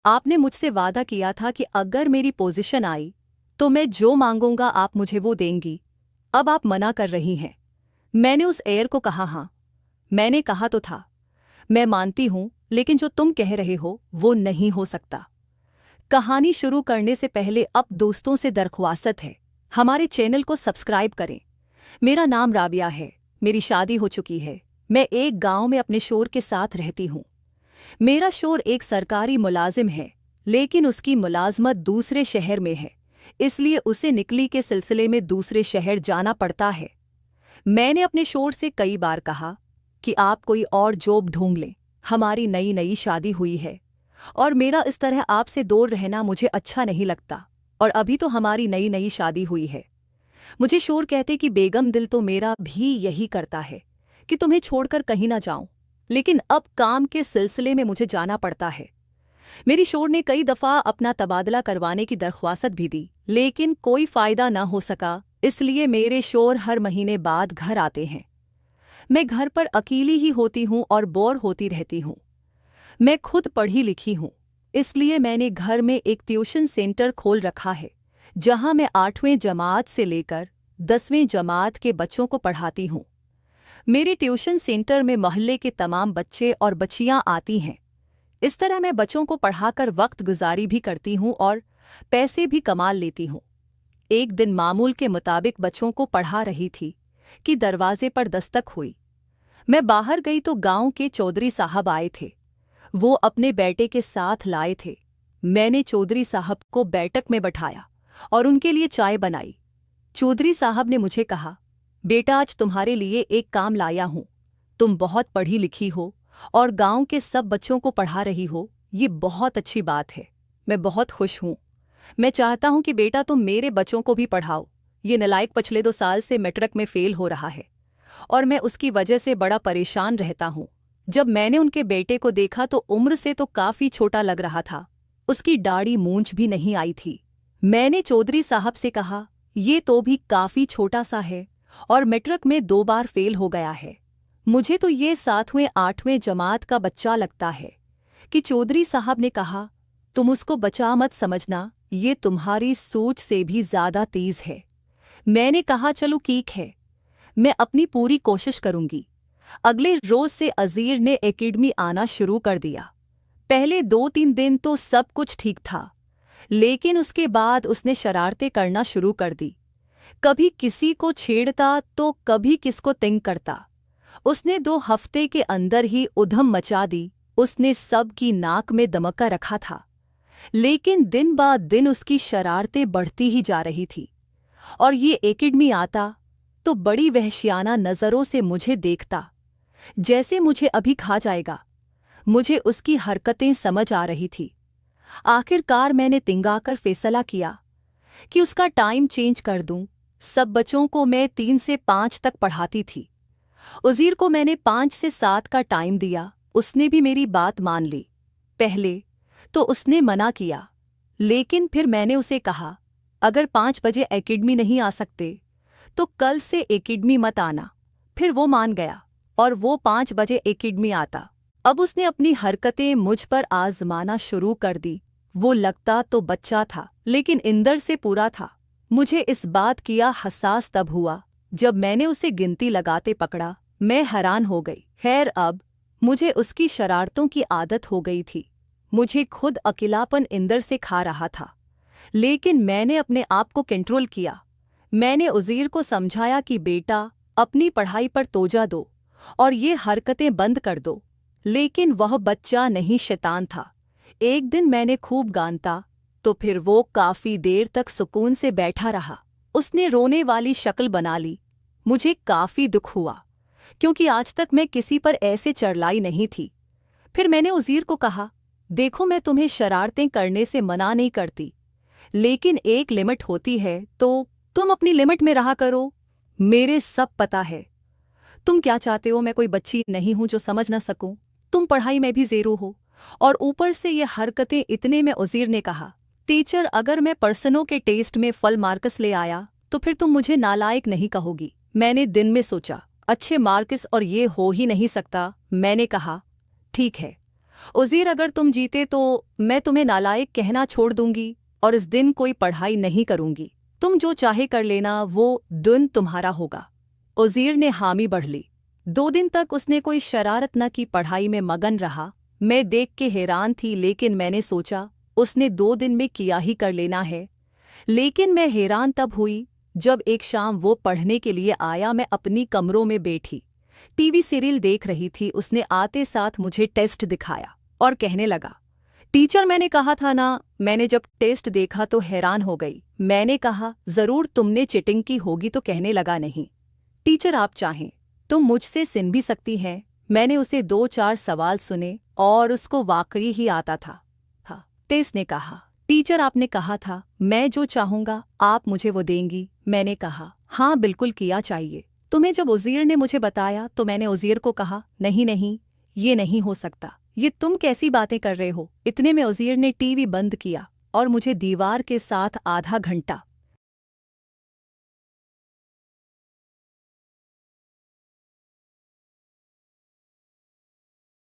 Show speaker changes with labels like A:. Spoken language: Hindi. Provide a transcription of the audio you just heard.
A: आपने मुझसे वादा किया था कि अगर मेरी पोजीशन आई तो मैं जो मांगूंगा आप मुझे वो देंगी। अब आप मना कर रही हैं। मैंने उस एयर को कहा हाँ, मैंने कहा तो था। मैं मानती हूं, लेकिन जो तुम कह रहे हो वो नहीं हो सकता। कहानी शुरू करने से पहले अब दोस्तों से दरख्वास्त है, हमारे चैनल को सब्सक्राइब करें। मेरा नाम राबिया है, मेरी शादी हो चुकी है। मैं एक गांव में अपने शोर के साथ रहती हूँ। मेरा शोर एक सरकारी मुलाजिम है, लेकिन उसकी मुलाजमत दूसरे शहर में है, इसलिए उसे निकली के सिलसिले में दूसरे शहर जाना पड़ता है। मैंने अपने शोर से कई बार कहा कि आप कोई और जॉब ढूंढ लें। हमारी नई नई शादी हुई है और मेरा इस तरह आपसे दूर रहना मुझे अच्छा नहीं लगता, और अभी तो हमारी नई नई शादी हुई है। मुझे शोर कहते कि बेगम, दिल तो मेरा भी यही करता है कि तुम्हें छोड़कर कहीं ना जाऊं, लेकिन अब काम के सिलसिले में मुझे जाना पड़ता है। मेरी शोर ने कई दफ़ा अपना तबादला करवाने की दरख्वास्त भी दी, लेकिन कोई फ़ायदा ना हो सका, इसलिए मेरे शोर हर महीने बाद घर आते हैं। मैं घर पर अकेली ही होती हूँ और बोर होती रहती हूँ। मैं खुद पढ़ी लिखी हूँ, इसलिए मैंने घर में एक ट्यूशन सेंटर खोल रखा है, जहाँ मैं 8वीं जमात से लेकर 10वीं जमात के बच्चों को पढ़ाती हूँ। मेरे ट्यूशन सेंटर में मोहल्ले के तमाम बच्चे और बच्चियाँ आती हैं। इस तरह मैं बच्चों को पढ़ाकर वक्त गुजारी भी करती हूँ और पैसे भी कमा लेती हूँ। एक दिन मामूल के मुताबिक बच्चों को पढ़ा रही थी कि दरवाजे पर दस्तक हुई। मैं बाहर गई तो गांव के चौधरी साहब आए थे। वो अपने बेटे के साथ लाए थे। मैंने चौधरी साहब को बैठक में बैठाया और उनके लिए चाय बनाई। चौधरी साहब ने मुझे कहा, बेटा, आज तुम्हारे लिए एक काम लाया हूँ। तुम बहुत पढ़ी लिखी हो और गांव के सब बच्चों को पढ़ा रही हो, ये बहुत अच्छी बात है। मैं बहुत खुश हूँ। मैं चाहता हूँ कि बेटा तुम मेरे बच्चों को भी पढ़ाओ। ये नालायक पिछले 2 साल से मैट्रिक में फेल हो रहा है और मैं उसकी वजह से बड़ा परेशान रहता हूँ। जब मैंने उनके बेटे को देखा तो उम्र से तो काफ़ी छोटा लग रहा था। उसकी दाढ़ी मूंछ भी नहीं आई थी। मैंने चौधरी साहब से कहा, ये तो भी काफ़ी छोटा सा है और मैट्रिक में 2 बार फेल हो गया है। मुझे तो ये 7वीं 8वीं जमात का बच्चा लगता है। कि चौधरी साहब ने कहा, तुम उसको बच्चा मत समझना, ये तुम्हारी सोच से भी ज़्यादा तेज़ है। मैंने कहा, चलो ठीक है, मैं अपनी पूरी कोशिश करूंगी। अगले रोज से अजीर ने एकेडमी आना शुरू कर दिया। पहले 2-3 दिन तो सब कुछ ठीक था, लेकिन उसके बाद उसने शरारतें करना शुरू कर दी। कभी किसी को छेड़ता तो कभी किसको तंग करता। उसने 2 हफ्ते के अंदर ही उधम मचा दी। उसने सब की नाक में दमका रखा था, लेकिन दिन बाद दिन उसकी शरारतें बढ़ती ही जा रही थी। और ये एकेडमी आता तो बड़ी वहशियाना नज़रों से मुझे देखता, जैसे मुझे अभी खा जाएगा। मुझे उसकी हरकतें समझ आ रही थी। आखिरकार मैंने तिंगाकर फैसला किया कि उसका टाइम चेंज कर दूं। सब बच्चों को मैं 3 से 5 तक पढ़ाती थी। उज़ीर को मैंने 5 से 7 का टाइम दिया। उसने भी मेरी बात मान ली। पहले तो उसने मना किया, लेकिन फिर मैंने उसे कहा, अगर 5 बजे एकेडमी नहीं आ सकते तो कल से एकेडमी मत आना। फिर वो मान गया और वो 5 बजे एकेडमी आता। अब उसने अपनी हरकतें मुझ पर आजमाना शुरू कर दी। वो लगता तो बच्चा था, लेकिन अंदर से पूरा था। मुझे इस बात किया एहसास तब हुआ जब मैंने उसे गिनती लगाते पकड़ा। मैं हैरान हो गई। खैर, अब मुझे उसकी शरारतों की आदत हो गई थी। मुझे खुद अकेलापन अंदर से खा रहा था, लेकिन मैंने अपने आप को कंट्रोल किया। मैंने उज़ीर को समझाया कि बेटा, अपनी पढ़ाई पर तोजा दो और ये हरकतें बंद कर दो, लेकिन वह बच्चा नहीं, शैतान था। एक दिन मैंने खूब गांता तो फिर वो काफ़ी देर तक सुकून से बैठा रहा। उसने रोने वाली शक्ल बना ली। मुझे काफ़ी दुख हुआ, क्योंकि आज तक मैं किसी पर ऐसे चढ़लाई नहीं थी। फिर मैंने उज़ीर को कहा, देखो, मैं तुम्हें शरारतें करने से मना नहीं करती, लेकिन एक लिमिट होती है, तो तुम अपनी लिमिट में रहा करो। मेरे सब पता है तुम क्या चाहते हो। मैं कोई बच्ची नहीं हूं जो समझ ना सकूं। तुम पढ़ाई में भी ज़ेरो हो और ऊपर से ये हरकतें। इतने में उज़ीर ने कहा, टीचर, अगर मैं पर्सनों के टेस्ट में फल मार्क्स ले आया तो फिर तुम मुझे नालायक नहीं कहोगी। मैंने दिन में सोचा, अच्छे मार्क्स और ये हो ही नहीं सकता। मैंने कहा, ठीक है, उज़ीर, अगर तुम जीते तो मैं तुम्हें नालायक कहना छोड़ दूंगी और इस दिन कोई पढ़ाई नहीं करूंगी। तुम जो चाहे कर लेना, वो दिन तुम्हारा होगा। उज़ीर ने हामी बढ़ ली। 2 दिन तक उसने कोई शरारत न की, पढ़ाई में मगन रहा। मैं देख के हैरान थी, लेकिन मैंने सोचा उसने 2 दिन में किया ही कर लेना है। लेकिन मैं हैरान तब हुई जब एक शाम वो पढ़ने के लिए आया। मैं अपनी कमरों में बैठी टीवी सीरियल देख रही थी। उसने आते साथ मुझे टेस्ट दिखाया और कहने लगा, टीचर, मैंने कहा था ना। मैंने जब टेस्ट देखा तो हैरान हो गई। मैंने कहा, जरूर तुमने चीटिंग की होगी। तो कहने लगा, नहीं टीचर, आप चाहें तो मुझसे सुन भी सकती हैं। मैंने उसे 2-4 सवाल सुने और उसको वाकई ही आता था। हाँ, तेज ने कहा, टीचर, आपने कहा था मैं जो चाहूंगा आप मुझे वो देंगी। मैंने कहा, हाँ बिल्कुल किया चाहिए। तुम्हें जब उज़ीर ने मुझे बताया तो मैंने उज़ीर को कहा, नहीं नहीं, ये नहीं हो सकता। ये तुम कैसी बातें कर रहे हो। इतने में उज़ीर ने टीवी बंद किया और मुझे दीवार के साथ आधा घंटा